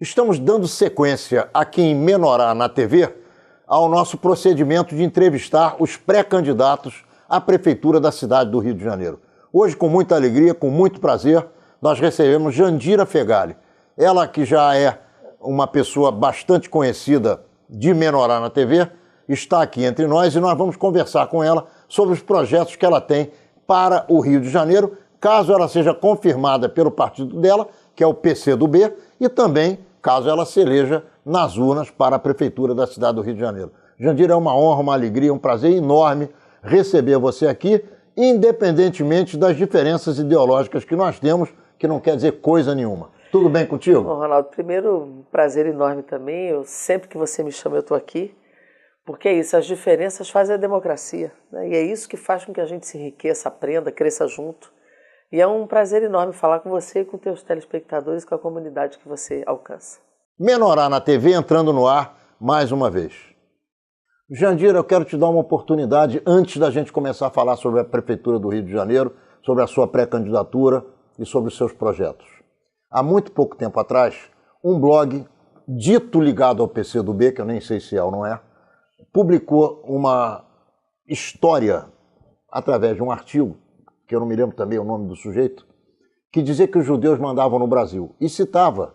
Estamos dando sequência aqui em Menorá, na TV, ao nosso procedimento de entrevistar os pré-candidatos à Prefeitura da cidade do Rio de Janeiro. Hoje, com muita alegria, com muito prazer, nós recebemos Jandira Fegali. Ela que já é uma pessoa bastante conhecida de Menorá na TV, está aqui entre nós e nós vamos conversar com ela sobre os projetos que ela tem para o Rio de Janeiro, caso ela seja confirmada pelo partido dela, que é o PCdoB, e também caso ela se eleja nas urnas para a Prefeitura da cidade do Rio de Janeiro. Jandira, é uma honra, uma alegria, um prazer enorme receber você aqui, independentemente das diferenças ideológicas que nós temos, que não quer dizer coisa nenhuma. Tudo bem contigo? Bom, Ronaldo, primeiro, um prazer enorme também. Sempre que você me chama, eu estou aqui. Porque é isso, as diferenças fazem a democracia, né? E é isso que faz com que a gente se enriqueça, aprenda, cresça junto. E é um prazer enorme falar com você e com teus telespectadores, com a comunidade que você alcança. Menorá na TV entrando no ar mais uma vez. Jandira, eu quero te dar uma oportunidade antes da gente começar a falar sobre a Prefeitura do Rio de Janeiro, sobre a sua pré-candidatura e sobre os seus projetos. Há muito pouco tempo atrás, um blog dito ligado ao PCdoB, que eu nem sei se é ou não é, publicou uma história através de um artigo, que eu não me lembro também o nome do sujeito, que dizia que os judeus mandavam no Brasil. E citava,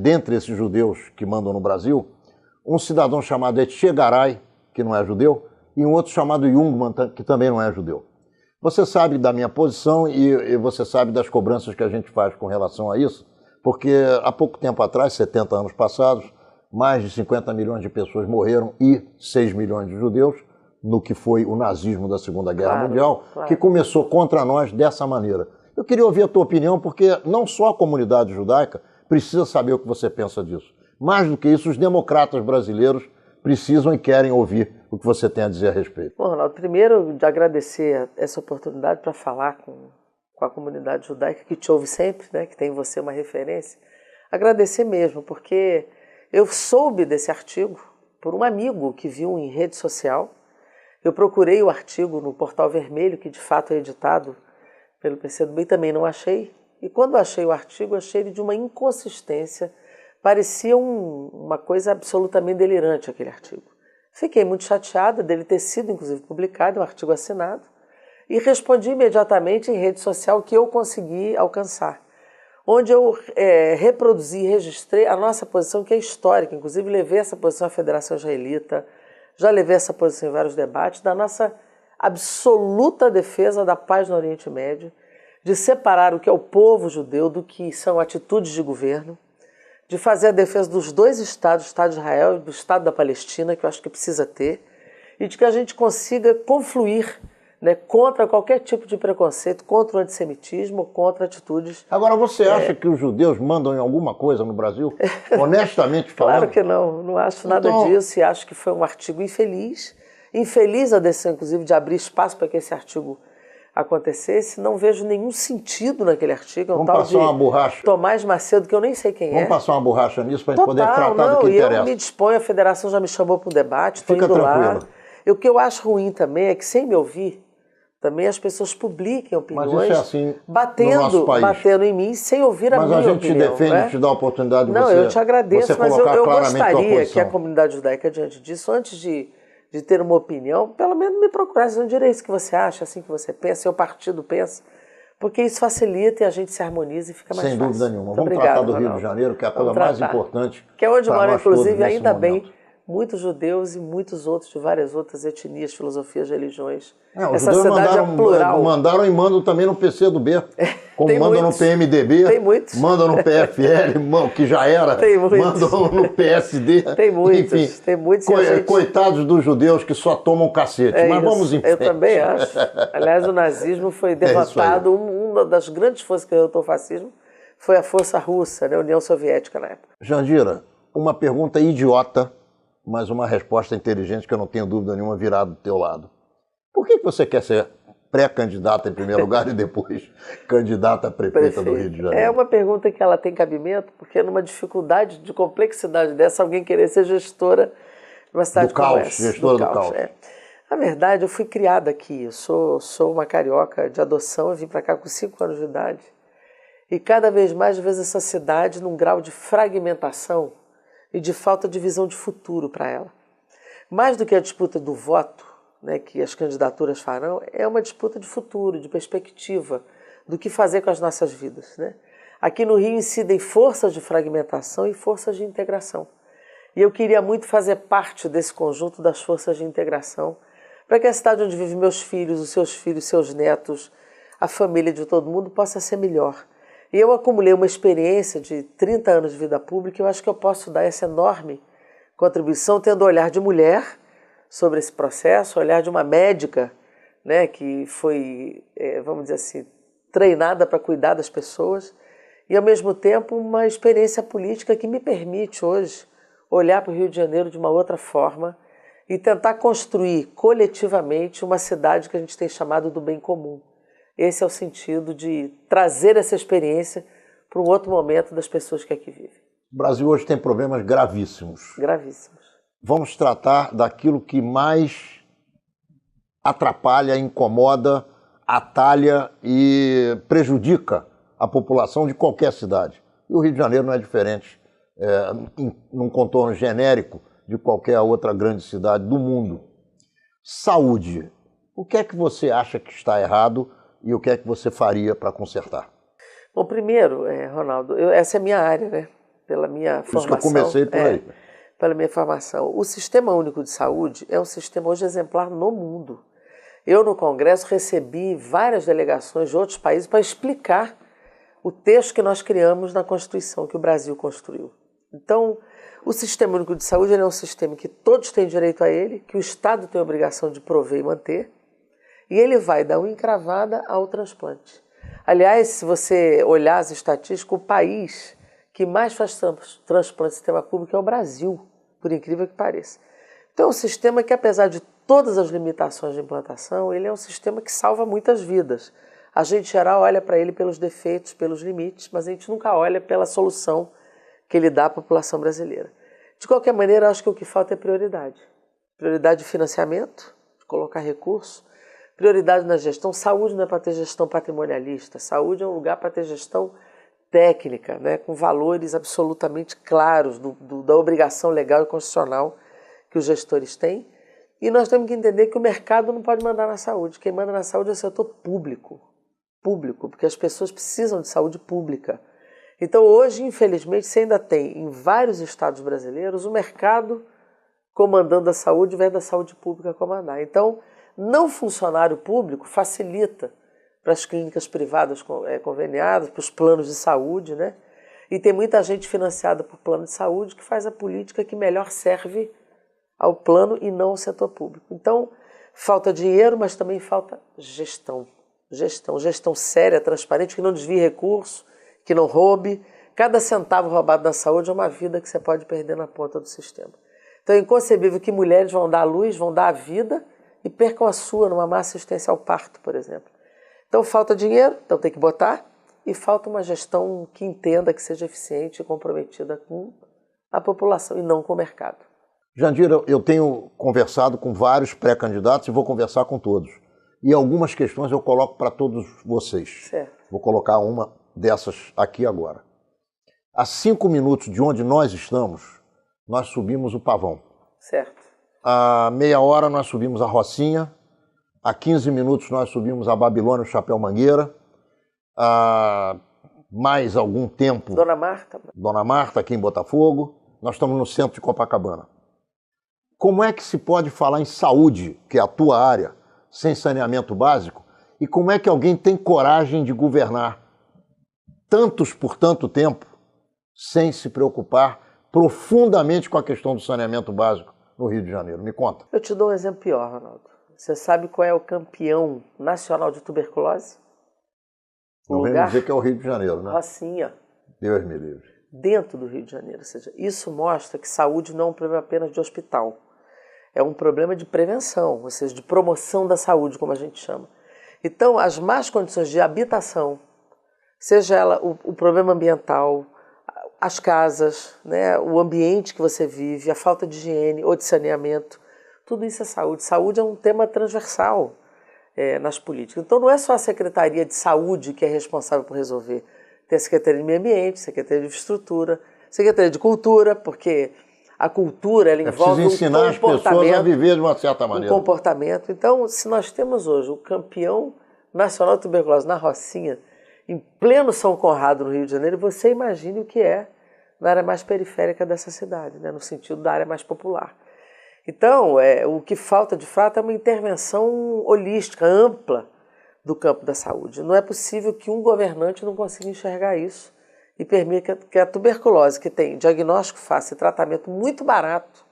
dentre esses judeus que mandam no Brasil, um cidadão chamado Etchegaray, que não é judeu, e um outro chamado Jungmann, que também não é judeu. Você sabe da minha posição e você sabe das cobranças que a gente faz com relação a isso, porque há pouco tempo atrás, 70 anos passados, mais de 50 milhões de pessoas morreram e 6 milhões de judeus, no que foi o nazismo da Segunda Guerra Mundial, que começou contra nós dessa maneira. Eu queria ouvir a tua opinião, porque não só a comunidade judaica precisa saber o que você pensa disso. Mais do que isso, os democratas brasileiros precisam e querem ouvir o que você tem a dizer a respeito. Bom, Ronaldo, primeiro de agradecer essa oportunidade para falar com a comunidade judaica que te ouve sempre, né, que tem em você uma referência. Agradecer mesmo, porque eu soube desse artigo por um amigo que viu em rede social. Eu procurei o artigo no Portal Vermelho, que de fato é editado pelo PCdoB, e também não achei. E quando achei o artigo, achei ele de uma inconsistência. Parecia uma coisa absolutamente delirante aquele artigo. Fiquei muito chateada dele ter sido, inclusive, publicado, um artigo assinado, e respondi imediatamente em rede social o que eu consegui alcançar, onde eu reproduzi e registrei a nossa posição, que é histórica. Inclusive, levei essa posição à Federação Israelita, já levei essa posição em vários debates, da nossa absoluta defesa da paz no Oriente Médio, de separar o que é o povo judeu do que são atitudes de governo, de fazer a defesa dos dois estados, o Estado de Israel e do Estado da Palestina, que eu acho que precisa ter, e de que a gente consiga confluir, né, contra qualquer tipo de preconceito, contra o antissemitismo, contra atitudes... Agora, você acha que os judeus mandam em alguma coisa no Brasil? Honestamente falando? Claro que não acho nada disso, e acho que foi um artigo infeliz. Infeliz a decisão, inclusive, de abrir espaço para que esse artigo acontecesse. Não vejo nenhum sentido naquele artigo. É um tal de uma borracha. Tomás Macedo, que eu nem sei quem é. Vamos passar uma borracha nisso para a gente poder tratar do que interessa. Eu me disponho, a federação já me chamou para um debate, estou indo tranquilo. lá. E o que eu acho ruim também é que, sem me ouvir, também as pessoas publiquem opiniões. Mas isso é assim batendo em mim sem ouvir a minha opinião. Mas a gente te defende, te dá a oportunidade de você. Não, eu te agradeço, mas eu gostaria que a comunidade judaica, diante disso, antes de ter uma opinião, pelo menos me procurasse. Não direi isso que você acha, assim que você pensa, seu partido pensa, porque isso facilita e a gente se harmoniza e fica mais fácil. Sem dúvida nenhuma. Vamos tratar do Rio de Janeiro, que é a coisa mais importante. Que é onde moram, inclusive, ainda bem, muitos judeus e muitos outros de várias outras etnias, filosofias, religiões. Essa cidade é plural. Mandaram e mandam também no PCdoB, como mandam no PMDB, mandam no PFL, que já era, mandam no PSD. Tem muitos, enfim, tem muitos. Coitados dos judeus que só tomam cacete, mas vamos em frente. Eu também acho. Aliás, o nazismo foi derrotado, uma das grandes forças que derrotou o fascismo foi a força russa, né, a União Soviética na época. Jandira, uma pergunta idiota, mas uma resposta inteligente que eu não tenho dúvida nenhuma virá do teu lado. Por que você quer ser pré-candidata em primeiro lugar e depois candidata a prefeita do Rio de Janeiro? É uma pergunta que ela tem cabimento, porque numa dificuldade de complexidade dessa, alguém querer ser gestora de uma cidade como essa. Gestora do caos. Na verdade, eu fui criada aqui, eu sou uma carioca de adoção, eu vim para cá com 5 anos de idade. E cada vez mais vejo essa cidade num grau de fragmentação e de falta de visão de futuro para ela. Mais do que a disputa do voto, né, que as candidaturas farão, é uma disputa de futuro, de perspectiva, do que fazer com as nossas vidas, né? Aqui no Rio incidem forças de fragmentação e forças de integração. E eu queria muito fazer parte desse conjunto das forças de integração, para que a cidade onde vivem meus filhos, os seus netos, a família de todo mundo possa ser melhor. E eu acumulei uma experiência de 30 anos de vida pública e eu acho que eu posso dar essa enorme contribuição, tendo o olhar de mulher sobre esse processo, o olhar de uma médica, né, que foi, vamos dizer assim, treinada para cuidar das pessoas, e ao mesmo tempo uma experiência política que me permite hoje olhar para o Rio de Janeiro de uma outra forma e tentar construir coletivamente uma cidade que a gente tem chamado do bem comum. Esse é o sentido de trazer essa experiência para um outro momento das pessoas que aqui vivem. O Brasil hoje tem problemas gravíssimos. Gravíssimos. Vamos tratar daquilo que mais atrapalha, incomoda, atalha e prejudica a população de qualquer cidade. E o Rio de Janeiro não é diferente, num contorno genérico de qualquer outra grande cidade do mundo. Saúde. O que é que você acha que está errado e o que é que você faria para consertar? Bom, primeiro, Ronaldo, essa é a minha área, né? Pela minha formação. Por isso que eu comecei por aí. Pela minha formação. O Sistema Único de Saúde é um sistema hoje exemplar no mundo. Eu, no Congresso, recebi várias delegações de outros países para explicar o texto que nós criamos na Constituição, que o Brasil construiu. Então, o Sistema Único de Saúde é um sistema que todos têm direito a ele, que o Estado tem a obrigação de prover e manter, e ele vai dar uma encravada ao transplante. Aliás, se você olhar as estatísticas, o país que mais faz transplante no sistema público é o Brasil, por incrível que pareça. Então, é um sistema que, apesar de todas as limitações de implantação, ele é um sistema que salva muitas vidas. A gente, em geral, olha para ele pelos defeitos, pelos limites, mas a gente nunca olha pela solução que ele dá à população brasileira. De qualquer maneira, acho que o que falta é prioridade. Prioridade de financiamento, de colocar recurso, prioridade na gestão. Saúde não é para ter gestão patrimonialista, saúde é um lugar para ter gestão técnica, né, com valores absolutamente claros da obrigação legal e constitucional que os gestores têm. E nós temos que entender que o mercado não pode mandar na saúde. Quem manda na saúde é o setor público, porque as pessoas precisam de saúde pública. Então hoje, infelizmente, você ainda tem em vários estados brasileiros o mercado comandando a saúde, ao invés da saúde pública comandar. Então, não funcionário público facilita para as clínicas privadas conveniadas, para os planos de saúde, né? E tem muita gente financiada por plano de saúde que faz a política que melhor serve ao plano e não ao setor público. Então, falta dinheiro, mas também falta gestão. Gestão séria, transparente, que não desvie recurso, que não roube. Cada centavo roubado na saúde é uma vida que você pode perder na ponta do sistema. Então é inconcebível que mulheres vão dar a luz, vão dar a vida e percam a sua numa má assistência ao parto, por exemplo. Então falta dinheiro, então tem que botar, e falta uma gestão que entenda, que seja eficiente e comprometida com a população e não com o mercado. Jandira, eu tenho conversado com vários pré-candidatos e vou conversar com todos. E algumas questões eu coloco para todos vocês. Certo. Vou colocar uma dessas aqui agora. A 5 minutos de onde nós estamos, nós subimos o Pavão. Certo. A meia hora nós subimos a Rocinha. A 15 minutos nós subimos a Babilônia, o Chapéu Mangueira. A mais algum tempo... Dona Marta. Dona Marta, aqui em Botafogo. Nós estamos no centro de Copacabana. Como é que se pode falar em saúde, que é a tua área, sem saneamento básico? E como é que alguém tem coragem de governar tantos por tanto tempo sem se preocupar profundamente com a questão do saneamento básico no Rio de Janeiro? Me conta. Eu te dou um exemplo pior, Ronaldo. Você sabe qual é o campeão nacional de tuberculose? Não vem me dizer que é o Rio de Janeiro, né? Rocinha. Deus me livre. Dentro do Rio de Janeiro. Ou seja, isso mostra que saúde não é um problema apenas de hospital. É um problema de prevenção, ou seja, de promoção da saúde, como a gente chama. Então, as más condições de habitação, seja ela o problema ambiental, as casas, né, o ambiente que você vive, a falta de higiene ou de saneamento, tudo isso é saúde. Saúde é um tema transversal nas políticas. Então, não é só a Secretaria de Saúde que é responsável por resolver. Tem a Secretaria de Meio Ambiente, Secretaria de Infraestrutura, Secretaria de Cultura, porque a cultura ela envolve um ensinar as pessoas a viver de uma certa maneira. Um comportamento. Então, se nós temos hoje o campeão nacional de tuberculose na Rocinha, em pleno São Conrado, no Rio de Janeiro, você imagine o que é na área mais periférica dessa cidade, né? No sentido da área mais popular. Então, o que falta de fato é uma intervenção holística, ampla do campo da saúde. Não é possível que um governante não consiga enxergar isso e permita que a tuberculose, que tem diagnóstico fácil e tratamento muito barato,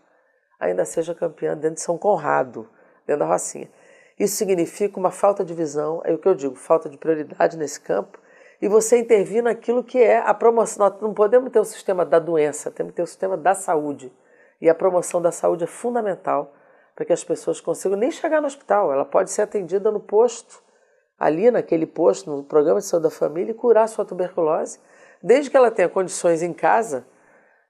ainda seja campeã dentro de São Conrado, dentro da Rocinha. Isso significa uma falta de visão, é o que eu digo, falta de prioridade nesse campo, e você intervir naquilo que é a promoção. Nós não podemos ter o sistema da doença, temos que ter o sistema da saúde. E a promoção da saúde é fundamental para que as pessoas consigam nem chegar no hospital. Ela pode ser atendida no posto, ali naquele posto, no programa de saúde da família, e curar sua tuberculose, desde que ela tenha condições em casa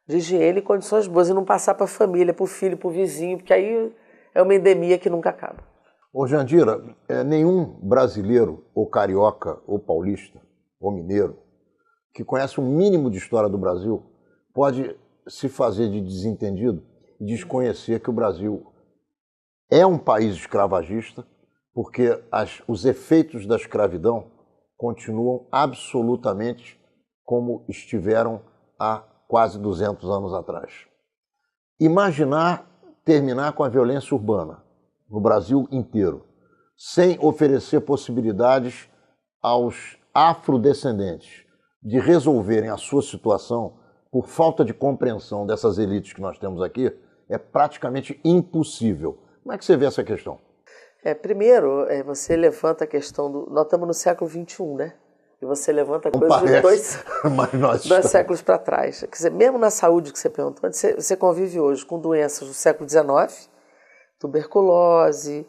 de higiene e condições boas, e não passar para a família, para o filho, para o vizinho, porque aí é uma endemia que nunca acaba. Ô Jandira, nenhum brasileiro, ou carioca, ou paulista, ou mineiro, que conhece o mínimo de história do Brasil, pode se fazer de desentendido e desconhecer que o Brasil é um país escravagista, porque os efeitos da escravidão continuam absolutamente como estiveram há quase 200 anos atrás. Imaginar terminar com a violência urbana no Brasil inteiro, sem oferecer possibilidades aos afrodescendentes de resolverem a sua situação por falta de compreensão dessas elites que nós temos aqui, é praticamente impossível. Como é que você vê essa questão? Primeiro, você levanta a questão do... Nós estamos no século XXI, né? E você levanta coisas de dois séculos para trás. Quer dizer, mesmo na saúde que você perguntou, você convive hoje com doenças do século XIX, tuberculose,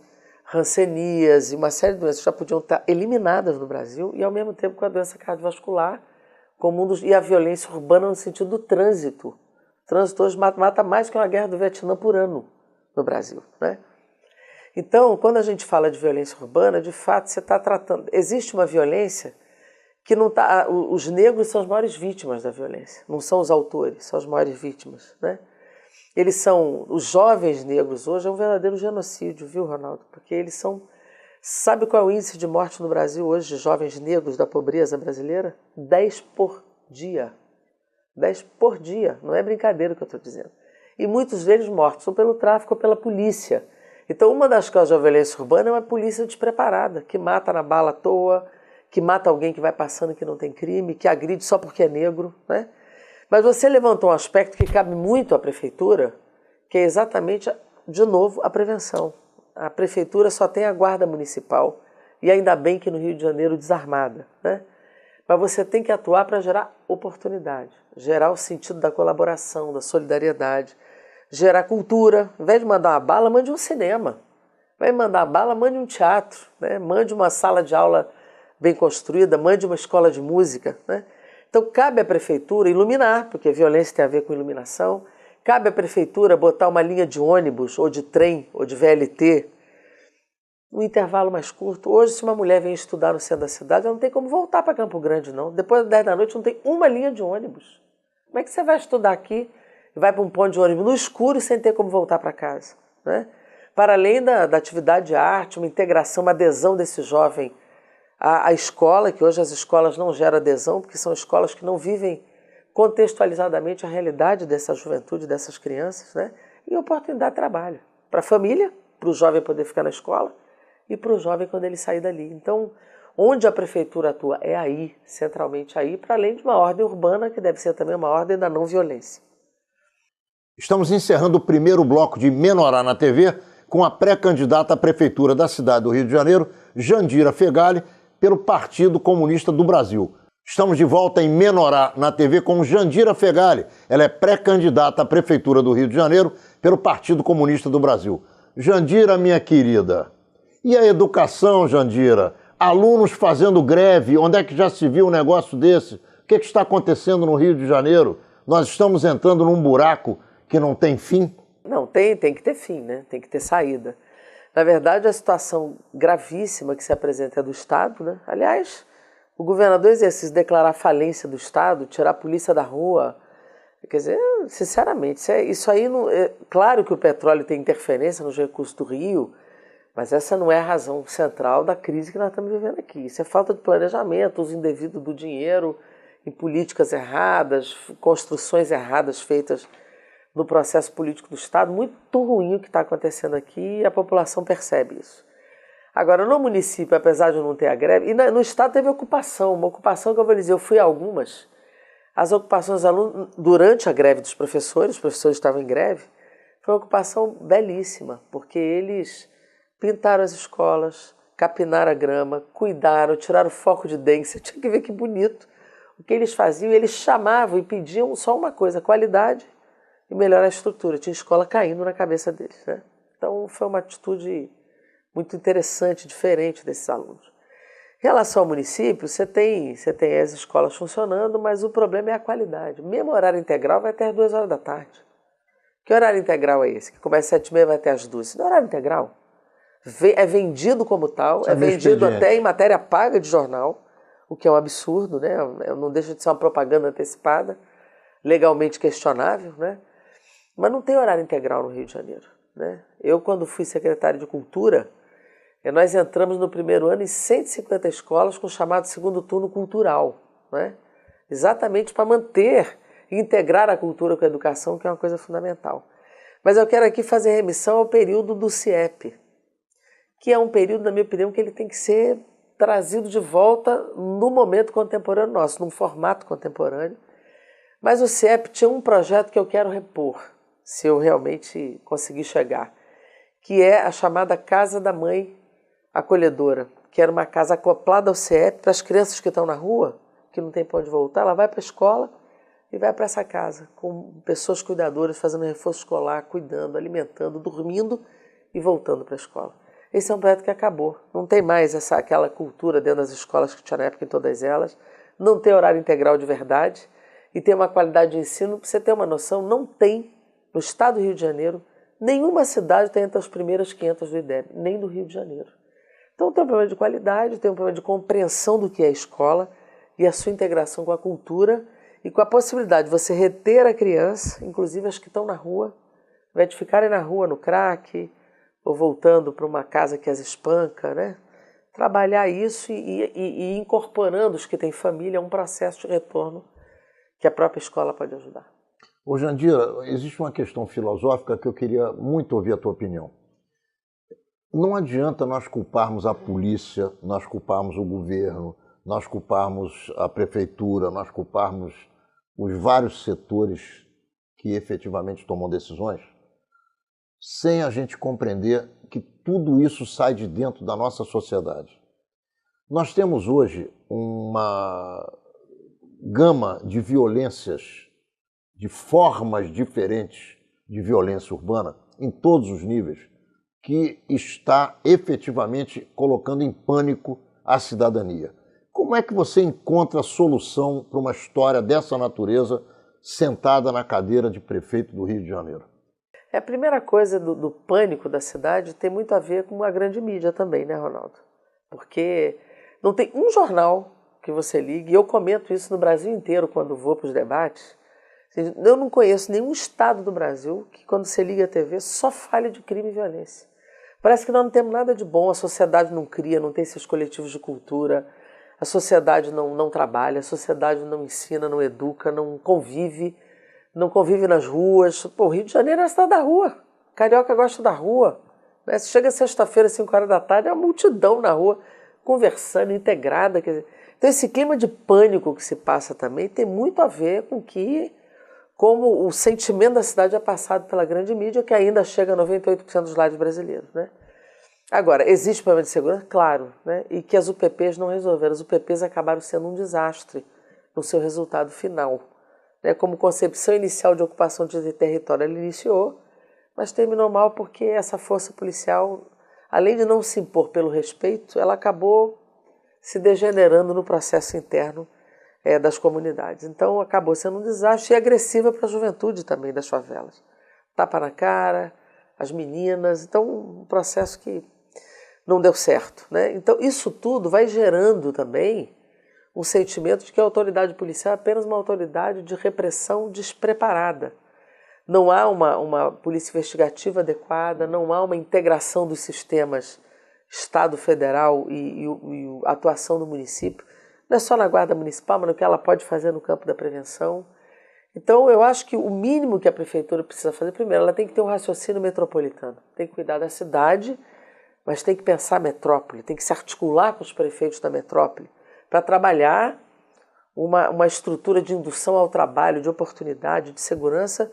hanseníase, uma série de doenças que já podiam estar eliminadas no Brasil, e ao mesmo tempo com a doença cardiovascular, e a violência urbana no sentido do trânsito. O trânsito hoje mata mais que uma guerra do Vietnã por ano no Brasil, né? Então, quando a gente fala de violência urbana, de fato, você está tratando... Existe uma violência que não está... Os negros são as maiores vítimas da violência, não são os autores, são as maiores vítimas, né? Eles são... Os jovens negros hoje é um verdadeiro genocídio, viu, Ronaldo? Porque eles são... Sabe qual é o índice de morte no Brasil hoje de jovens negros da pobreza brasileira? 10 por dia. 10 por dia. Não é brincadeira o que eu estou dizendo. E muitos deles mortos ou pelo tráfico ou pela polícia. Então, uma das causas da violência urbana é uma polícia despreparada, que mata na bala à toa, que mata alguém que vai passando que não tem crime, que agride só porque é negro, né? Mas você levantou um aspecto que cabe muito à prefeitura, que é exatamente, de novo, a prevenção. A prefeitura só tem a guarda municipal, e ainda bem que no Rio de Janeiro desarmada, né? Mas você tem que atuar para gerar oportunidade, gerar o sentido da colaboração, da solidariedade, gerar cultura. Ao invés de mandar uma bala, mande um cinema. Vai mandar bala, mande um teatro, né? Mande uma sala de aula bem construída, mande uma escola de música, né? Então cabe à prefeitura iluminar, porque violência tem a ver com iluminação. Cabe à prefeitura botar uma linha de ônibus, ou de trem, ou de VLT, um intervalo mais curto. Hoje, se uma mulher vem estudar no centro da cidade, ela não tem como voltar para Campo Grande, não. Depois das 10 da noite não tem uma linha de ônibus. Como é que você vai estudar aqui e vai para um ponto de ônibus no escuro sem ter como voltar para casa, né? Para além da atividade de arte, uma integração, uma adesão desse jovem à escola, que hoje as escolas não geram adesão, porque são escolas que não vivem contextualizadamente a realidade dessa juventude, dessas crianças, né? E oportunidade de trabalho para a família, para o jovem poder ficar na escola e para o jovem quando ele sair dali. Então, onde a prefeitura atua é aí, centralmente aí, para além de uma ordem urbana, que deve ser também uma ordem da não violência. Estamos encerrando o primeiro bloco de Menorá na TV com a pré-candidata à prefeitura da cidade do Rio de Janeiro, Jandira Fegali, pelo Partido Comunista do Brasil. Estamos de volta em Menorá na TV com Jandira Fegali. Ela é pré-candidata à Prefeitura do Rio de Janeiro pelo Partido Comunista do Brasil. Jandira, minha querida, e a educação, Jandira? Alunos fazendo greve, onde é que já se viu um negócio desse? O que está acontecendo no Rio de Janeiro? Nós estamos entrando num buraco que não tem fim? Não, tem que ter fim, né? Tem que ter saída. Na verdade, a situação gravíssima que se apresenta é do Estado, né? Aliás, O governador exercício declarar falência do Estado, tirar a polícia da rua, quer dizer, sinceramente, isso aí não, claro que o petróleo tem interferência nos recursos do Rio, mas essa não é a razão central da crise que nós estamos vivendo aqui. Isso é falta de planejamento, uso indevido do dinheiro em políticas erradas, construções erradas feitas no processo político do Estado. Muito ruim o que está acontecendo aqui e a população percebe isso. Agora, no município, apesar de não ter a greve, e no Estado teve ocupação, uma ocupação que eu vou dizer, eu fui a algumas, as ocupações dos alunos, durante a greve dos professores, os professores estavam em greve, foi uma ocupação belíssima, porque eles pintaram as escolas, capinaram a grama, cuidaram, tiraram o foco de dengue, você tinha que ver que bonito o que eles faziam, eles chamavam e pediam só uma coisa, qualidade e melhorar a estrutura, tinha escola caindo na cabeça deles, né? Então foi uma atitude muito interessante, diferente desses alunos. Em relação ao município, você tem as escolas funcionando, mas o problema é a qualidade. Mesmo horário integral vai até as 2 horas da tarde. Que horário integral é esse? Que começa às 7h30 e vai até às 2. Isso não é horário integral. É vendido como tal, é vendido até em matéria paga de jornal, o que é um absurdo, né? Não deixa de ser uma propaganda antecipada, legalmente questionável, né? Mas não tem horário integral no Rio de Janeiro, né? Eu, quando fui secretário de Cultura, nós entramos no primeiro ano em 150 escolas com o chamado segundo turno cultural, né? Exatamente para manter e integrar a cultura com a educação, que é uma coisa fundamental. Mas eu quero aqui fazer remissão ao período do CIEP, que é um período, na minha opinião, que ele tem que ser trazido de volta no momento contemporâneo nosso, num formato contemporâneo. Mas o CIEP tinha um projeto que eu quero repor, se eu realmente conseguir chegar, que é a chamada Casa da Mãe Acolhedora, que era uma casa acoplada ao CIEP para as crianças que estão na rua, que não tem para onde voltar, ela vai para a escola e vai para essa casa, com pessoas cuidadoras, fazendo reforço escolar, cuidando, alimentando, dormindo e voltando para a escola. Esse é um projeto que acabou. Não tem mais aquela cultura dentro das escolas que tinha na época em todas elas, não tem horário integral de verdade e tem uma qualidade de ensino, para você ter uma noção, não tem, no estado do Rio de Janeiro, nenhuma cidade tem entre as primeiras 500 do IDEB, nem do Rio de Janeiro. Então tem um problema de qualidade, tem um problema de compreensão do que é a escola e a sua integração com a cultura e com a possibilidade de você reter a criança, inclusive as que estão na rua, ao invés de ficarem na rua no crack ou voltando para uma casa que as espanca, né? Trabalhar isso e incorporando os que têm família a um processo de retorno que a própria escola pode ajudar. Ô Jandira, existe uma questão filosófica que eu queria muito ouvir a tua opinião. Não adianta nós culparmos a polícia, nós culparmos o governo, nós culparmos a prefeitura, nós culparmos os vários setores que efetivamente tomam decisões, sem a gente compreender que tudo isso sai de dentro da nossa sociedade. Nós temos hoje uma gama de violências, de formas diferentes de violência urbana, em todos os níveis, que está efetivamente colocando em pânico a cidadania. Como é que você encontra a solução para uma história dessa natureza sentada na cadeira de prefeito do Rio de Janeiro? A primeira coisa do pânico da cidade tem muito a ver com a grande mídia também, né, Ronaldo? Porque não tem um jornal que você ligue, e eu comento isso no Brasil inteiro quando vou para os debates. Eu não conheço nenhum estado do Brasil que, quando você liga a TV, só fale de crime e violência. Parece que nós não temos nada de bom, a sociedade não cria, não tem seus coletivos de cultura, a sociedade não trabalha, a sociedade não ensina, não educa, não convive nas ruas. Pô, o Rio de Janeiro é a cidade da rua, carioca gosta da rua. Né? Se chega sexta-feira, 5 horas da tarde, é uma multidão na rua, conversando, integrada. Quer dizer, então esse clima de pânico que se passa também tem muito a ver com como o sentimento da cidade é passado pela grande mídia, que ainda chega a 98% dos lares brasileiros, né? Agora, existe problema de segurança? Claro, né? E que as UPPs não resolveram. As UPPs acabaram sendo um desastre no seu resultado final. Né? Como concepção inicial de ocupação de território, ela iniciou, mas terminou mal porque essa força policial, além de não se impor pelo respeito, ela acabou se degenerando no processo interno das comunidades. Então acabou sendo um desastre e agressiva para a juventude também das favelas. Tapa na cara, as meninas, então um processo que não deu certo. Né? Então isso tudo vai gerando também um sentimento de que a autoridade policial é apenas uma autoridade de repressão despreparada. Não há uma polícia investigativa adequada, não há uma integração dos sistemas Estado Federal e a atuação do município. Não é só na guarda municipal, mas no que ela pode fazer no campo da prevenção. Então, eu acho que o mínimo que a prefeitura precisa fazer, primeiro, ela tem que ter um raciocínio metropolitano. Tem que cuidar da cidade, mas tem que pensar a metrópole, tem que se articular com os prefeitos da metrópole para trabalhar uma estrutura de indução ao trabalho, de oportunidade, de segurança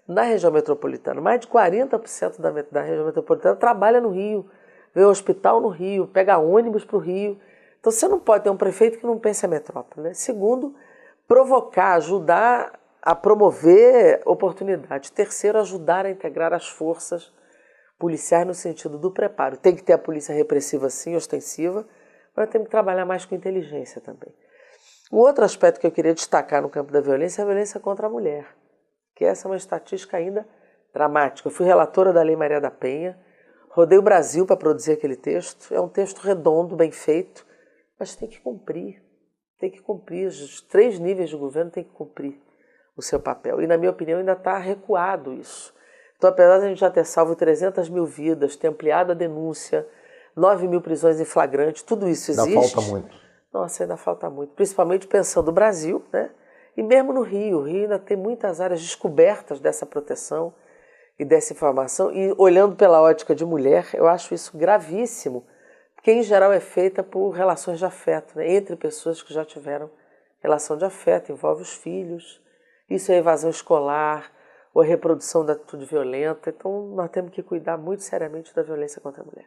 na região metropolitana. Mais de 40% da região metropolitana trabalha no Rio, vê o hospital no Rio, pega ônibus para o Rio. Então você não pode ter um prefeito que não pense a metrópole, né? Segundo, provocar, ajudar a promover oportunidade. Terceiro, ajudar a integrar as forças policiais no sentido do preparo. Tem que ter a polícia repressiva sim, ostensiva, mas temos que trabalhar mais com inteligência também. Um outro aspecto que eu queria destacar no campo da violência é a violência contra a mulher, que essa é uma estatística ainda dramática. Eu fui relatora da Lei Maria da Penha, rodei o Brasil para produzir aquele texto. É um texto redondo, bem feito, mas tem que cumprir. Tem que cumprir. Os 3 níveis de governo têm que cumprir o seu papel. E, na minha opinião, ainda está recuado isso. Então, apesar de a gente já ter salvo 300 mil vidas, ter ampliado a denúncia, 9 mil prisões em flagrante, tudo isso existe. Ainda falta muito. Nossa, ainda falta muito. Principalmente pensando no Brasil, né? E mesmo no Rio. O Rio ainda tem muitas áreas descobertas dessa proteção e dessa informação. E olhando pela ótica de mulher, eu acho isso gravíssimo, porque em geral é feita por relações de afeto, né? Entre pessoas que já tiveram relação de afeto, envolve os filhos. Isso é evasão escolar ou a reprodução da atitude violenta. Então nós temos que cuidar muito seriamente da violência contra a mulher.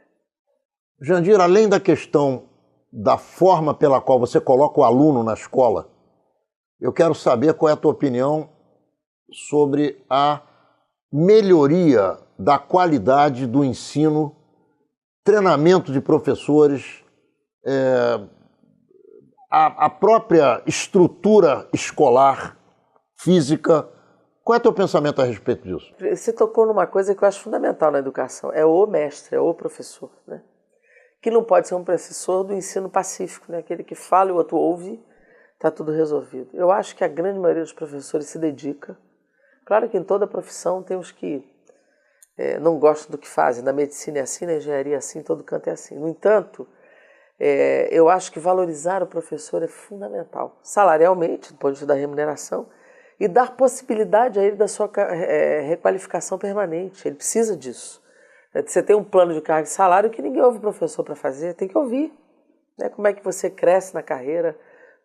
Jandir, além da questão da forma pela qual você coloca o aluno na escola, eu quero saber qual é a tua opinião sobre a melhoria da qualidade do ensino, treinamento de professores, a própria estrutura escolar, física. Qual é o teu pensamento a respeito disso? Você tocou numa coisa que eu acho fundamental na educação, é o mestre, é o professor, né? Que não pode ser um professor do ensino pacífico, né? Aquele que fala e o outro ouve, está tudo resolvido. Eu acho que a grande maioria dos professores se dedica. Claro que em toda profissão tem os que não gostam do que fazem. Na medicina é assim, na engenharia é assim, em todo canto é assim. No entanto, eu acho que valorizar o professor é fundamental, salarialmente, do ponto de vista da remuneração, e dar possibilidade a ele da sua requalificação permanente. Ele precisa disso. Você tem um plano de carga e salário que ninguém ouve o professor para fazer, tem que ouvir. Né? Como é que você cresce na carreira,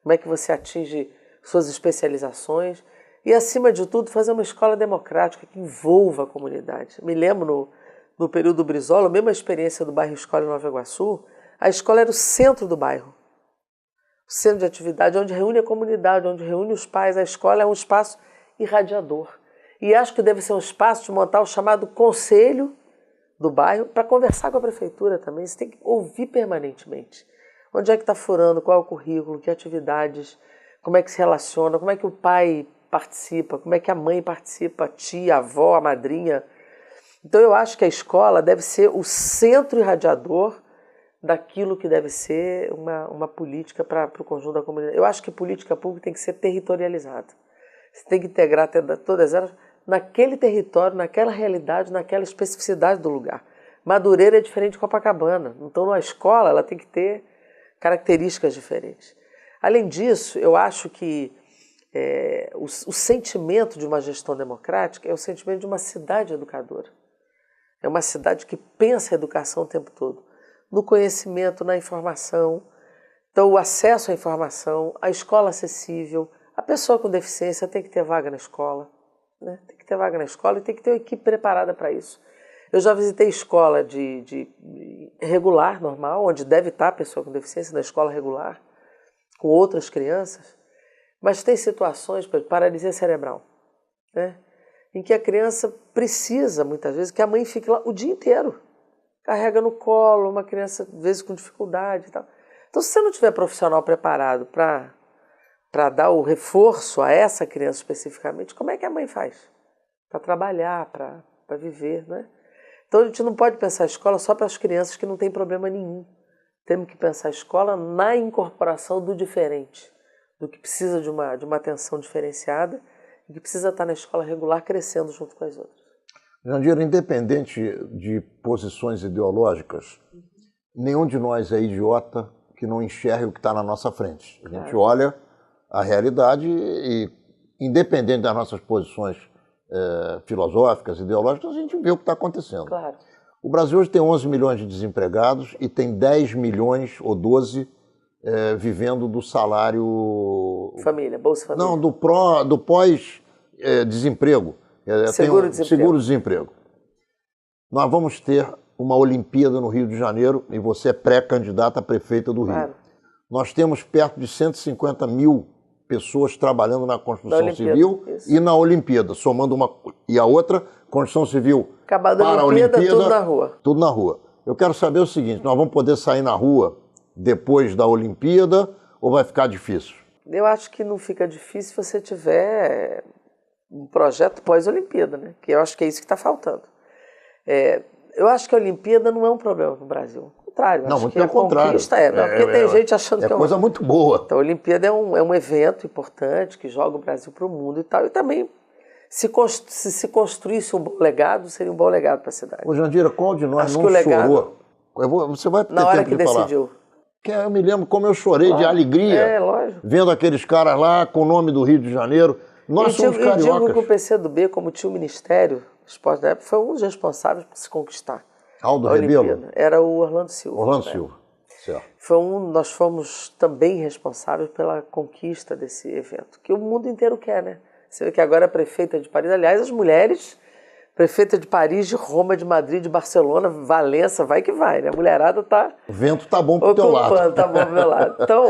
como é que você atinge suas especializações e, acima de tudo, fazer uma escola democrática que envolva a comunidade. Me lembro, no período do Brizola, a mesma experiência do bairro Escola em Nova Iguaçu, a escola era o centro do bairro, o centro de atividade, onde reúne a comunidade, onde reúne os pais. A escola é um espaço irradiador. E acho que deve ser um espaço de montar o chamado conselho do bairro para conversar com a prefeitura também. Você tem que ouvir permanentemente. Onde é que está furando, qual é o currículo, que atividades, como é que se relaciona, como é que o pai participa, como é que a mãe participa, a tia, a avó, a madrinha. Então eu acho que a escola deve ser o centro irradiador daquilo que deve ser uma política para o conjunto da comunidade. Eu acho que política pública tem que ser territorializada. Você tem que integrar todas elas naquele território, naquela realidade, naquela especificidade do lugar. Madureira é diferente de Copacabana. Então, a escola ela tem que ter características diferentes. Além disso, eu acho que o sentimento de uma gestão democrática é o sentimento de uma cidade educadora. É uma cidade que pensa a educação o tempo todo. No conhecimento, na informação. Então, o acesso à informação, a escola acessível, a pessoa com deficiência tem que ter vaga na escola. Né? Tem que ter vaga na escola e tem que ter uma equipe preparada para isso. Eu já visitei escola de regular, normal, onde deve estar a pessoa com deficiência, na escola regular, com outras crianças, mas tem situações, por exemplo, paralisia cerebral, né? Em que a criança precisa, muitas vezes, que a mãe fique lá o dia inteiro, carrega no colo, uma criança, às vezes, com dificuldade e tal. Então, se você não tiver profissional preparado para dar o reforço a essa criança especificamente, como é que a mãe faz? Para trabalhar, para viver, né? Então a gente não pode pensar a escola só para as crianças que não têm problema nenhum. Temos que pensar a escola na incorporação do diferente. do que precisa de uma atenção diferenciada e que precisa estar na escola regular crescendo junto com as outras. Jandira, independente de posições ideológicas, nenhum de nós é idiota que não enxergue o que está na nossa frente. A gente olha a realidade e, independente das nossas posições filosóficas, ideológicas, a gente vê o que está acontecendo. Claro. O Brasil hoje tem 11 milhões de desempregados e tem 10 milhões ou 12 vivendo do salário... Família, Bolsa Família. Não, do pós-desemprego. Seguro-desemprego. Nós vamos ter uma Olimpíada no Rio de Janeiro e você é pré-candidata a prefeita do Rio. Claro. Nós temos perto de 150 mil pessoas trabalhando na construção civil e na Olimpíada, somando uma e a outra, construção civil Acabada para a Olimpíada, tudo na rua. Tudo na rua. Eu quero saber o seguinte, nós vamos poder sair na rua depois da Olimpíada ou vai ficar difícil? Eu acho que não fica difícil se você tiver um projeto pós-Olimpíada, né? Que eu acho que é isso que está faltando. Eu acho que a Olimpíada não é um problema para o Brasil. Ao contrário, não, acho muito que a contrário. Conquista porque tem gente achando que é coisa muito boa. Então, a Olimpíada é um evento importante que joga o Brasil para o mundo e tal. E também, se construísse um bom legado, seria um bom legado para a cidade. Ô, Jandira, qual de nós acho não chorou? Legado, você vai ter na hora tempo que de decidiu. Falar. Que eu me lembro como eu chorei de alegria vendo aqueles caras lá com o nome do Rio de Janeiro. Nós somos cariocas. Eu digo que o PCdoB, como tinha o Ministério do Esporte na época, foi um dos responsáveis por se conquistar. Aldo Rebelo? Era o Orlando Silva. Orlando Silva, certo. Nós fomos também responsáveis pela conquista desse evento, que o mundo inteiro quer, né? Você vê que agora a prefeita de Paris, aliás, as mulheres, prefeita de Paris, de Roma, de Madrid, de Barcelona, Valença, vai que vai, né? A mulherada tá... O vento tá bom pro teu lado. Tá bom pro meu lado. Então,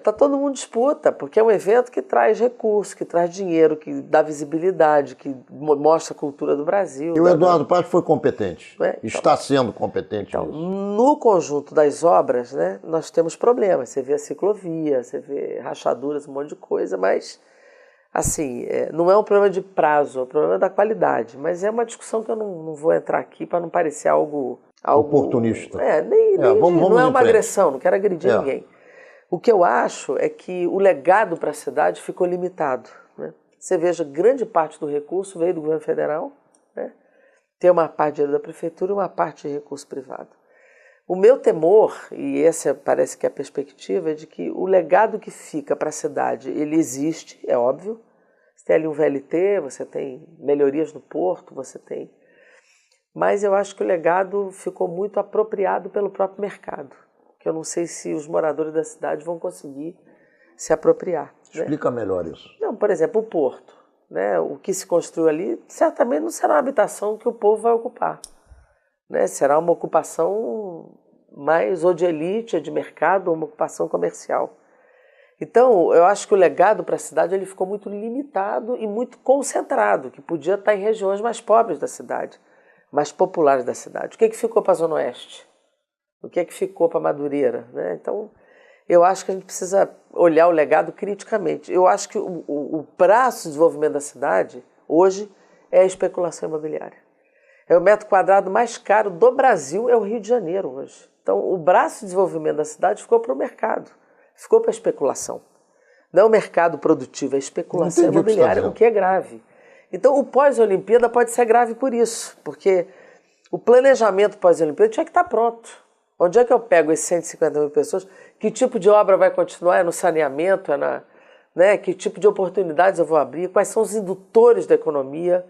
tá todo mundo disputa, porque é um evento que traz recursos, que traz dinheiro, que dá visibilidade, que mostra a cultura do Brasil. E o Eduardo Paes foi competente, está sendo competente então, nisso. No conjunto das obras, né, nós temos problemas. Você vê a ciclovia, você vê rachaduras, um monte de coisa, mas... Assim, não é um problema de prazo, é um problema da qualidade. Mas é uma discussão que eu não vou entrar aqui para não parecer algo oportunista. Não é uma agressão, não quero agredir ninguém. O que eu acho é que o legado para a cidade ficou limitado. Né? Você veja, grande parte do recurso veio do governo federal, né? Tem uma parte de dinheiro da prefeitura e uma parte de recurso privado. O meu temor, e essa parece que é a perspectiva, é de que o legado que fica para a cidade, ele existe, é óbvio. Você tem ali um VLT, você tem melhorias no porto, você tem... Mas eu acho que o legado ficou muito apropriado pelo próprio mercado, que eu não sei se os moradores da cidade vão conseguir se apropriar. Explica melhor isso. Não, por exemplo, o porto, né? O que se construiu ali certamente não será uma habitação que o povo vai ocupar. Né? Será uma ocupação mais ou de elite, ou de mercado, ou uma ocupação comercial. Então, eu acho que o legado para a cidade ele ficou muito limitado e muito concentrado, que podia estar em regiões mais pobres da cidade, mais populares da cidade. O que ficou para a Zona Oeste? O que ficou para Madureira? Né? Então, eu acho que a gente precisa olhar o legado criticamente. Eu acho que o braço de desenvolvimento da cidade, hoje, é a especulação imobiliária. O metro quadrado mais caro do Brasil é o Rio de Janeiro hoje. Então, o braço de desenvolvimento da cidade ficou para o mercado, ficou para a especulação. Não é o mercado produtivo, é a especulação imobiliária, o que é grave. Então, o pós-Olimpíada pode ser grave por isso, porque o planejamento pós-Olimpíada tinha que estar pronto. Onde é que eu pego esses 150 mil pessoas? Que tipo de obra vai continuar? É no saneamento? Que tipo de oportunidades eu vou abrir? Quais são os indutores da economia?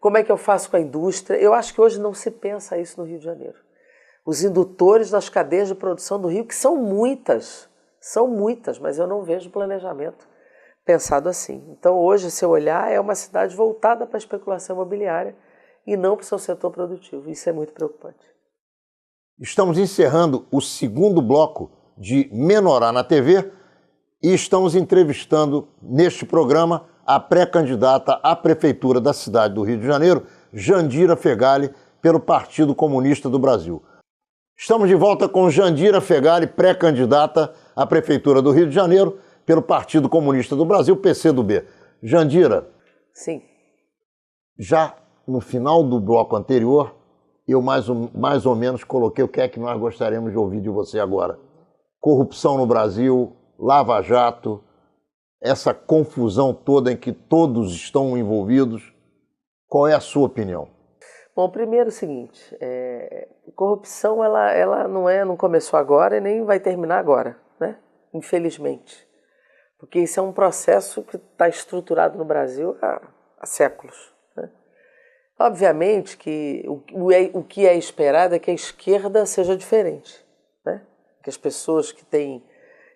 Como é que eu faço com a indústria? Eu acho que hoje não se pensa isso no Rio de Janeiro. Os indutores das cadeias de produção do Rio, que são muitas, mas eu não vejo planejamento pensado assim. Então hoje, se eu olhar, é uma cidade voltada para a especulação imobiliária e não para o seu setor produtivo. Isso é muito preocupante. Estamos encerrando o segundo bloco de Menorá na TV e estamos entrevistando neste programa a pré-candidata à Prefeitura da cidade do Rio de Janeiro, Jandira Fegali, pelo Partido Comunista do Brasil. Estamos de volta com Jandira Fegali, pré-candidata à Prefeitura do Rio de Janeiro, pelo Partido Comunista do Brasil, PCdoB. Jandira. Sim. Já no final do bloco anterior, eu mais ou menos coloquei o que é que nós gostaríamos de ouvir de você agora. Corrupção no Brasil, Lava Jato, essa confusão toda em que todos estão envolvidos? Qual é a sua opinião? Bom, primeiro é o seguinte, corrupção ela não começou agora e nem vai terminar agora, né? Infelizmente. Porque isso é um processo que está estruturado no Brasil há séculos. Né? Obviamente que o que é esperado é que a esquerda seja diferente. Né? Que as pessoas que têm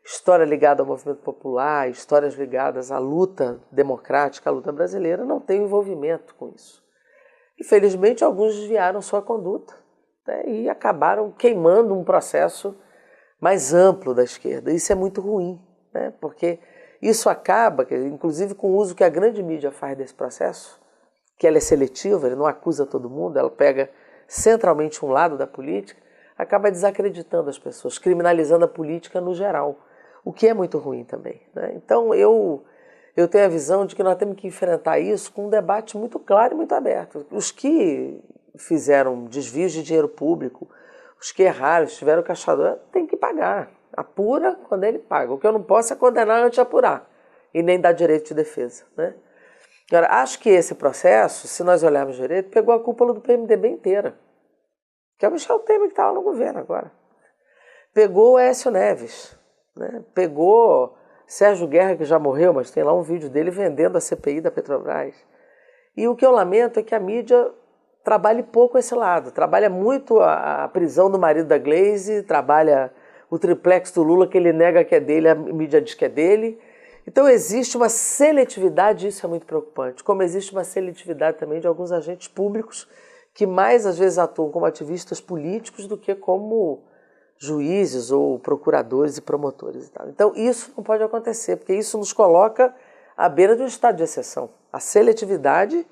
história ligada ao movimento popular, histórias ligadas à luta democrática, à luta brasileira, não tenham envolvimento com isso. Infelizmente, alguns desviaram sua conduta, né, e acabaram queimando um processo mais amplo da esquerda. Isso é muito ruim, né, porque isso acaba, inclusive com o uso que a grande mídia faz desse processo, que ela é seletiva, ela não acusa todo mundo, ela pega centralmente um lado da política, acaba desacreditando as pessoas, criminalizando a política no geral, o que é muito ruim também. Né? Então, eu tenho a visão de que nós temos que enfrentar isso com um debate muito claro e muito aberto. Os que fizeram desvios de dinheiro público, os que erraram, estiveram caçador, tem que pagar. Apura quando ele paga. O que eu não posso é condenar antes de apurar e nem dar direito de defesa. Né? Agora, acho que esse processo, se nós olharmos direito, pegou a cúpula do PMDB inteira. Que é o Michel Temer que está lá no governo agora. Pegou o Aécio Neves. Né? Pegou Sérgio Guerra, que já morreu, mas tem lá um vídeo dele vendendo a CPI da Petrobras. E o que eu lamento é que a mídia trabalhe pouco esse lado. Trabalha muito a prisão do marido da Gleisi, trabalha o triplex do Lula, que ele nega que é dele, a mídia diz que é dele. Então existe uma seletividade, isso é muito preocupante, como existe uma seletividade também de alguns agentes públicos que mais às vezes atuam como ativistas políticos do que como juízes ou procuradores e promotores. E tal. Então isso não pode acontecer, porque isso nos coloca à beira de um estado de exceção. A seletividade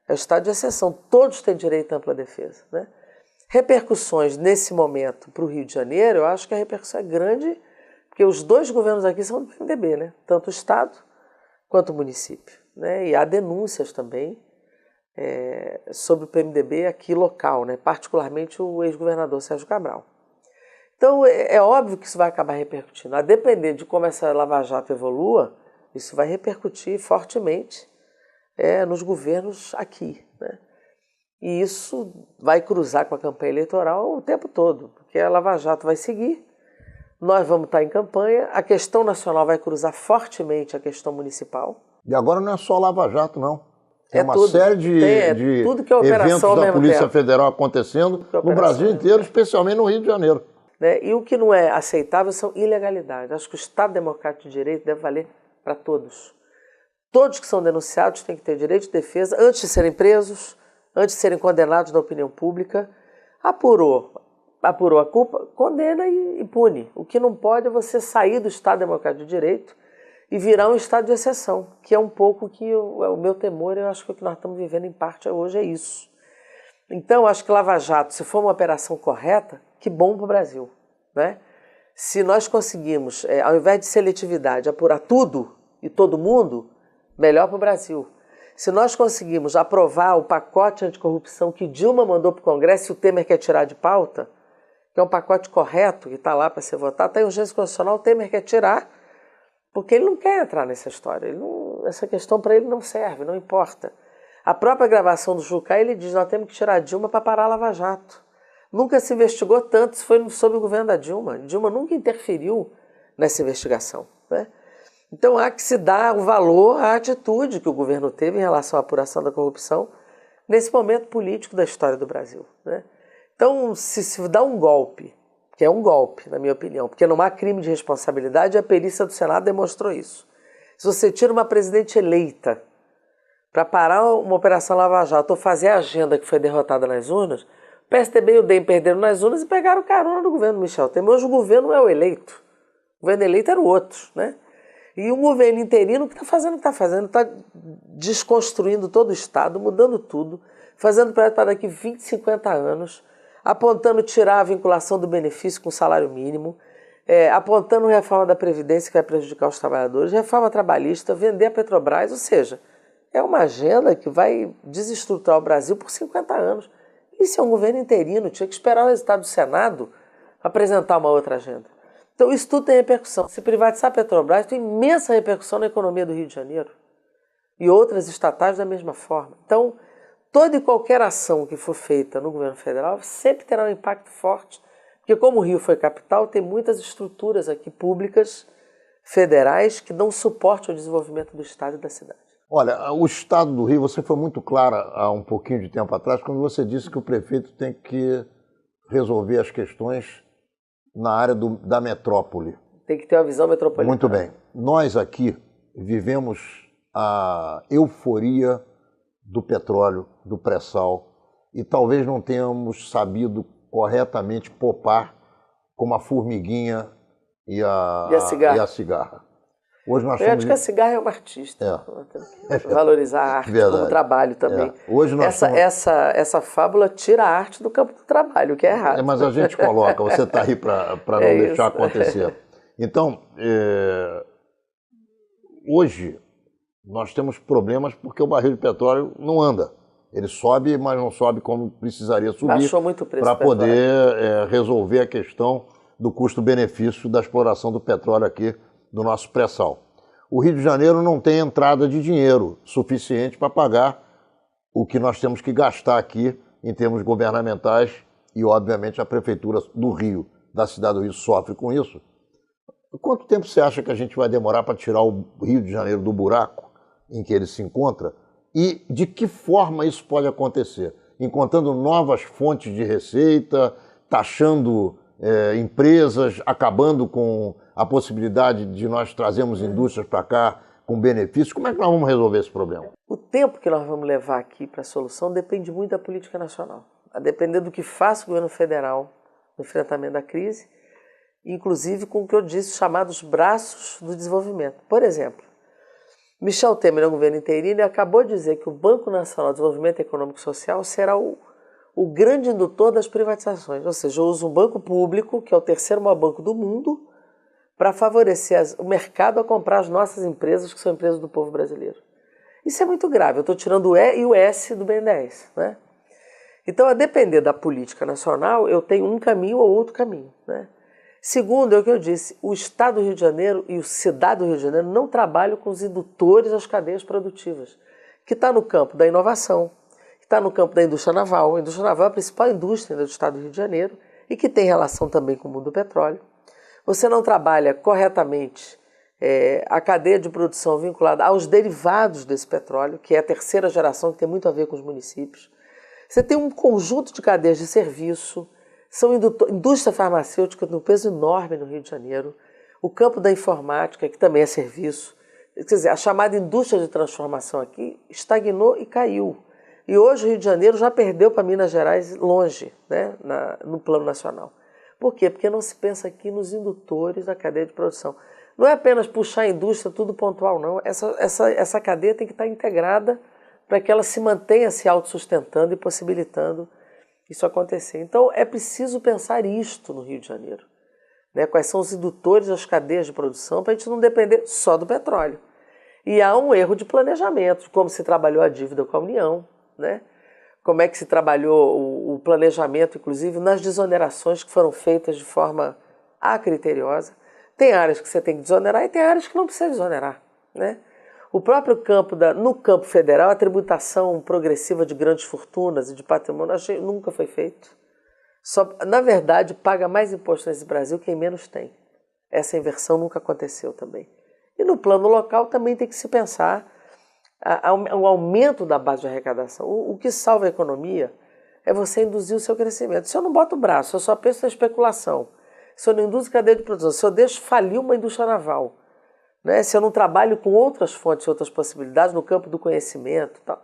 é o estado de exceção, todos têm direito à ampla defesa. Né? Repercussões nesse momento para o Rio de Janeiro, eu acho que a repercussão é grande, porque os dois governos aqui são do PMDB, né? Tanto o Estado quanto o município. Né? E há denúncias também sobre o PMDB aqui local, né? Particularmente o ex-governador Sérgio Cabral. Então é óbvio que isso vai acabar repercutindo. A depender de como essa Lava Jato evolua, isso vai repercutir fortemente nos governos aqui. Né? E isso vai cruzar com a campanha eleitoral o tempo todo, porque a Lava Jato vai seguir. Nós vamos estar em campanha, a questão nacional vai cruzar fortemente a questão municipal. E agora não é só Lava Jato, não. Tem uma tudo. série de tudo que é eventos da Polícia tempo. Federal acontecendo no Brasil inteiro, especialmente no Rio de Janeiro. Né? E o que não é aceitável são ilegalidades. Acho que o Estado Democrático de Direito deve valer para todos. Todos que são denunciados têm que ter direito de defesa antes de serem presos, antes de serem condenados na opinião pública. Apurou a culpa, condena e pune. O que não pode é você sair do Estado Democrático de Direito e virar um estado de exceção, que é um pouco que o meu temor, eu acho que o que nós estamos vivendo em parte hoje é isso. Então, acho que Lava Jato, se for uma operação correta, que bom para o Brasil. Né? Se nós conseguimos, ao invés de seletividade, apurar tudo e todo mundo, melhor para o Brasil. Se nós conseguimos aprovar o pacote anticorrupção que Dilma mandou para o Congresso e o Temer quer tirar de pauta, que é um pacote correto, que está lá para ser votado, está em urgência constitucional, o Temer quer tirar, porque ele não quer entrar nessa história. Essa questão para ele não serve, não importa. A própria gravação do Jucá, ele diz, nós temos que tirar a Dilma para parar a Lava Jato. Nunca se investigou tanto, isso foi sob o governo da Dilma. Dilma nunca interferiu nessa investigação. Né? Então há que se dar o valor à atitude que o governo teve em relação à apuração da corrupção nesse momento político da história do Brasil. Né? Então, se dá um golpe, que é um golpe, na minha opinião, porque não há crime de responsabilidade, a perícia do Senado demonstrou isso. Se você tira uma presidente eleita para parar uma operação Lava Jato ou fazer a agenda que foi derrotada nas urnas, o PSDB e o DEM perderam nas urnas e pegaram carona do governo Michel Temer. Hoje o governo não é o eleito. O governo eleito era o outro. Né? E um governo interino que está fazendo o que está fazendo, está desconstruindo todo o Estado, mudando tudo, fazendo projeto para daqui 20, 50 anos, apontando tirar a vinculação do benefício com o salário mínimo, apontando reforma da Previdência que vai prejudicar os trabalhadores, reforma trabalhista, vender a Petrobras, ou seja, é uma agenda que vai desestruturar o Brasil por 50 anos. Isso é um governo interino, tinha que esperar o resultado do Senado para apresentar uma outra agenda. Então isso tudo tem repercussão. Se privatizar a Petrobras, tem imensa repercussão na economia do Rio de Janeiro e outras estatais da mesma forma. Então, toda e qualquer ação que for feita no governo federal sempre terá um impacto forte, porque como o Rio foi capital, tem muitas estruturas aqui públicas, federais, que dão suporte ao desenvolvimento do estado e da cidade. Olha, o estado do Rio, você foi muito clara há um pouquinho de tempo atrás, quando você disse que o prefeito tem que resolver as questões na área da metrópole. Tem que ter uma visão metropolitana. Muito bem. Nós aqui vivemos a euforia do petróleo, do pré-sal, e talvez não tenhamos sabido corretamente popar como a formiguinha e a cigarra. Hoje nós acho que a cigarra é uma artista. Valorizar a arte como trabalho também. Hoje nós essa fábula tira a arte do campo do trabalho, o que é errado. Mas a gente coloca, você está aí para não deixar acontecer. Então, hoje nós temos problemas porque o barril de petróleo não anda. Ele sobe, mas não sobe como precisaria subir. Baixou muito o preço para poder resolver a questão do custo-benefício da exploração do petróleo aqui do nosso pré-sal. O Rio de Janeiro não tem entrada de dinheiro suficiente para pagar o que nós temos que gastar aqui em termos governamentais e, obviamente, a Prefeitura do Rio, da cidade do Rio, sofre com isso. Quanto tempo você acha que a gente vai demorar para tirar o Rio de Janeiro do buraco em que ele se encontra? E de que forma isso pode acontecer? Encontrando novas fontes de receita, taxando empresas, acabando com a possibilidade de nós trazermos indústrias para cá com benefícios. Como é que nós vamos resolver esse problema? O tempo que nós vamos levar aqui para a solução depende muito da política nacional. A depender do que faça o governo federal no enfrentamento da crise, inclusive com o que eu disse, chamados braços do desenvolvimento. Por exemplo, Michel Temer, no governo interino, acabou de dizer que o Banco Nacional de Desenvolvimento Econômico e Social será o grande indutor das privatizações. Ou seja, eu uso um banco público, que é o terceiro maior banco do mundo, para favorecer o mercado a comprar as nossas empresas, que são empresas do povo brasileiro. Isso é muito grave. Eu estou tirando o E e o S do BNDES, né? Então, a depender da política nacional, eu tenho um caminho ou outro caminho, né? Segundo, é o que eu disse, o Estado do Rio de Janeiro e a cidade do Rio de Janeiro não trabalham com os indutores das cadeias produtivas, que está no campo da inovação, que está no campo da indústria naval. A indústria naval é a principal indústria do Estado do Rio de Janeiro e que tem relação também com o mundo do petróleo. Você não trabalha corretamente a cadeia de produção vinculada aos derivados desse petróleo, que é a terceira geração, que tem muito a ver com os municípios. Você tem um conjunto de cadeias de serviço, são indústria farmacêutica de um peso enorme no Rio de Janeiro, o campo da informática, que também é serviço. Quer dizer, a chamada indústria de transformação aqui estagnou e caiu. E hoje o Rio de Janeiro já perdeu para Minas Gerais longe, né, no plano nacional. Por quê? Porque não se pensa aqui nos indutores da cadeia de produção. Não é apenas puxar a indústria tudo pontual, não. Essa cadeia tem que estar integrada para que ela se mantenha se autossustentando e possibilitando isso acontecer. Então, é preciso pensar isto no Rio de Janeiro, né? Quais são os indutores das cadeias de produção para a gente não depender só do petróleo. E há um erro de planejamento, de como se trabalhou a dívida com a União, né? Como é que se trabalhou o planejamento, inclusive, nas desonerações que foram feitas de forma acriteriosa. Tem áreas que você tem que desonerar e tem áreas que não precisa desonerar, né? O próprio campo, no campo federal, a tributação progressiva de grandes fortunas e de patrimônio nunca foi feito. Na verdade, paga mais imposto nesse Brasil quem menos tem. Essa inversão nunca aconteceu também. E no plano local também tem que se pensar o aumento da base de arrecadação. O que salva a economia é você induzir o seu crescimento. Se eu não boto o braço, se eu só penso na especulação, se eu não induzo cadeia de produção, se eu deixo falir uma indústria naval, né? Se eu não trabalho com outras fontes, outras possibilidades no campo do conhecimento, tal,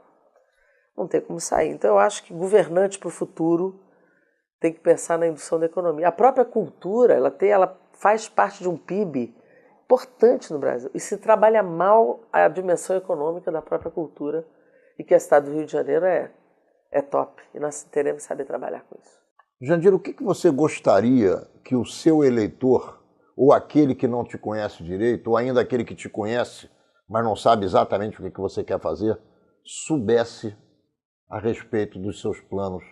não tem como sair. Então eu acho que governantes para o futuro tem que pensar na indução da economia. A própria cultura, ela faz parte de um PIB importante no Brasil. E se trabalha mal a dimensão econômica da própria cultura, e que a cidade do Rio de Janeiro é top. E nós teremos que saber trabalhar com isso. Jandir, o que você gostaria que o seu eleitor, ou aquele que não te conhece direito, ou ainda aquele que te conhece, mas não sabe exatamente o que você quer fazer, soubesse a respeito dos seus planos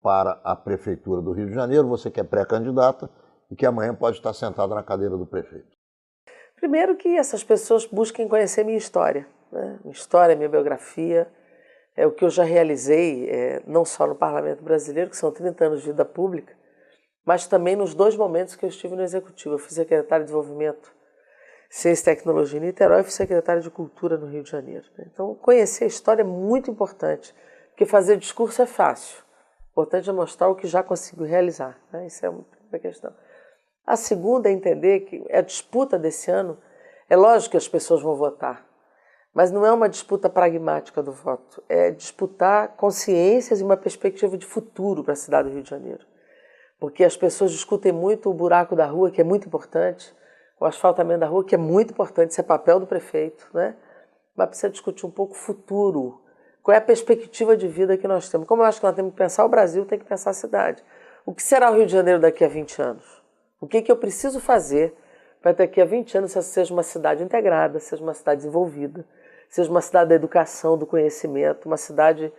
para a Prefeitura do Rio de Janeiro? Você que é pré-candidata e que amanhã pode estar sentado na cadeira do prefeito? Primeiro que essas pessoas busquem conhecer minha história, né? Minha história, minha biografia, é o que eu já realizei, não só no Parlamento Brasileiro, que são 30 anos de vida pública, mas também nos 2 momentos que eu estive no Executivo. Eu fui secretário de Desenvolvimento, Ciência e Tecnologia em Niterói e fui secretário de Cultura no Rio de Janeiro. Então, conhecer a história é muito importante, porque fazer discurso é fácil. O importante é mostrar o que já conseguiu realizar, né? Isso é uma primeira questão. A segunda é entender que a disputa desse ano, é lógico que as pessoas vão votar, mas não é uma disputa pragmática do voto, é disputar consciências e uma perspectiva de futuro para a cidade do Rio de Janeiro. Porque as pessoas discutem muito o buraco da rua, que é muito importante, o asfaltamento da rua, que é muito importante, isso é papel do prefeito, né? Mas precisa discutir um pouco o futuro, qual é a perspectiva de vida que nós temos. Como eu acho que nós temos que pensar o Brasil, tem que pensar a cidade. O que será o Rio de Janeiro daqui a 20 anos? O que eu preciso fazer para daqui a 20 anos essa seja uma cidade integrada, seja uma cidade desenvolvida, seja uma cidade da educação, do conhecimento, uma cidade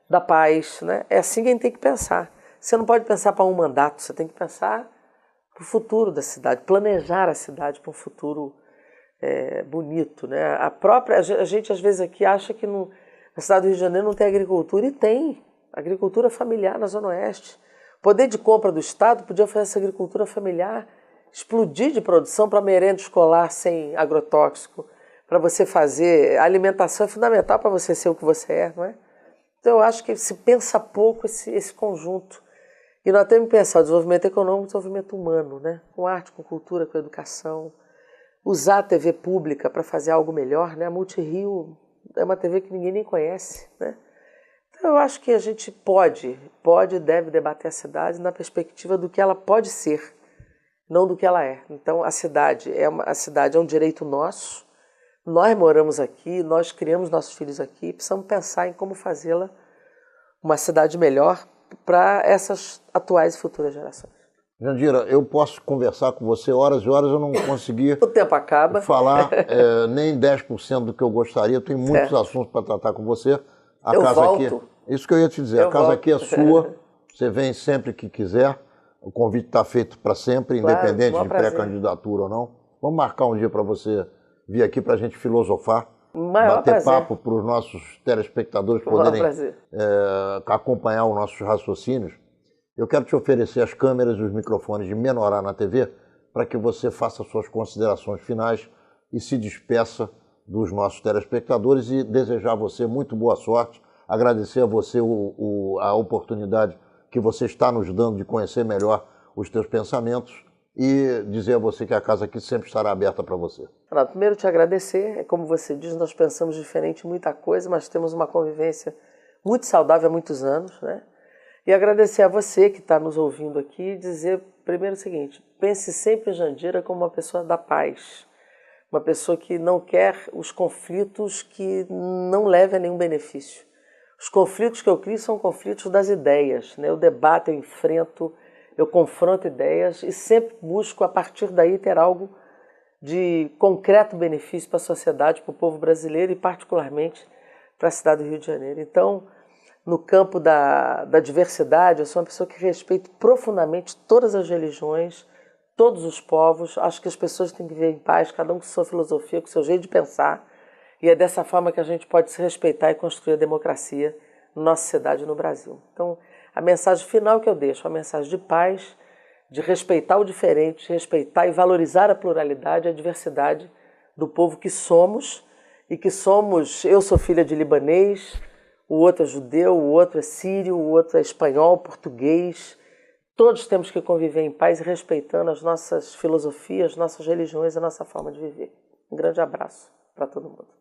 da paz, né? É assim que a gente tem que pensar. Você não pode pensar para um mandato, você tem que pensar para o futuro da cidade, planejar a cidade para um futuro bonito, né? A gente às vezes aqui acha que na cidade do Rio de Janeiro não tem agricultura, e tem agricultura familiar na Zona Oeste. O poder de compra do Estado podia fazer essa agricultura familiar explodir de produção para merenda escolar sem agrotóxico, para você fazer. A alimentação é fundamental para você ser o que você é, não é? Então eu acho que se pensa pouco esse conjunto. E nós temos que pensar o desenvolvimento econômico e o desenvolvimento humano, né? Com arte, com cultura, com educação. Usar a TV pública para fazer algo melhor, né? A Multirio é uma TV que ninguém nem conhece, né? Então eu acho que a gente pode e deve debater a cidade na perspectiva do que ela pode ser, não do que ela é. Então a cidade é um direito nosso, nós moramos aqui, nós criamos nossos filhos aqui, precisamos pensar em como fazê-la uma cidade melhor para essas atuais e futuras gerações. Jandira, eu posso conversar com você horas e horas, eu não consegui o tempo acaba. Falar nem 10% do que eu gostaria, eu tenho muitos assuntos para tratar com você. A eu casa volto. aqui, isso que eu ia te dizer, a casa aqui é sua, você vem sempre que quiser, o convite está feito para sempre, independente de pré-candidatura ou não. Vamos marcar um dia para você vir aqui para a gente filosofar, bater papo para os nossos telespectadores poderem acompanhar os nossos raciocínios. Eu quero te oferecer as câmeras e os microfones de Menorá na TV para que você faça suas considerações finais e se despeça dos nossos telespectadores e desejar a você muito boa sorte, agradecer a você a oportunidade que você está nos dando de conhecer melhor os teus pensamentos e dizer a você que a casa aqui sempre estará aberta para você. Renato, primeiro te agradecer, como você diz, nós pensamos diferente em muita coisa, mas temos uma convivência muito saudável há muitos anos, né? E agradecer a você que está nos ouvindo aqui e dizer primeiro o seguinte: pense sempre em Jandira como uma pessoa da paz, uma pessoa que não quer os conflitos que não levem a nenhum benefício. Os conflitos que eu crio são conflitos das ideias, né? Eu debato, eu enfrento, eu confronto ideias e sempre busco a partir daí ter algo de concreto benefício para a sociedade, para o povo brasileiro e particularmente para a cidade do Rio de Janeiro. Então, no campo da diversidade, eu sou uma pessoa que respeito profundamente todas as religiões, todos os povos. Acho que as pessoas têm que viver em paz, cada um com sua filosofia, com seu jeito de pensar. E é dessa forma que a gente pode se respeitar e construir a democracia na nossa cidade e no Brasil. Então, a mensagem final que eu deixo é uma mensagem de paz, de respeitar o diferente, respeitar e valorizar a pluralidade, a diversidade do povo que somos e que somos. Eu sou filha de libanês, o outro é judeu, o outro é sírio, o outro é espanhol, português. Todos temos que conviver em paz e respeitando as nossas filosofias, nossas religiões e a nossa forma de viver. Um grande abraço para todo mundo.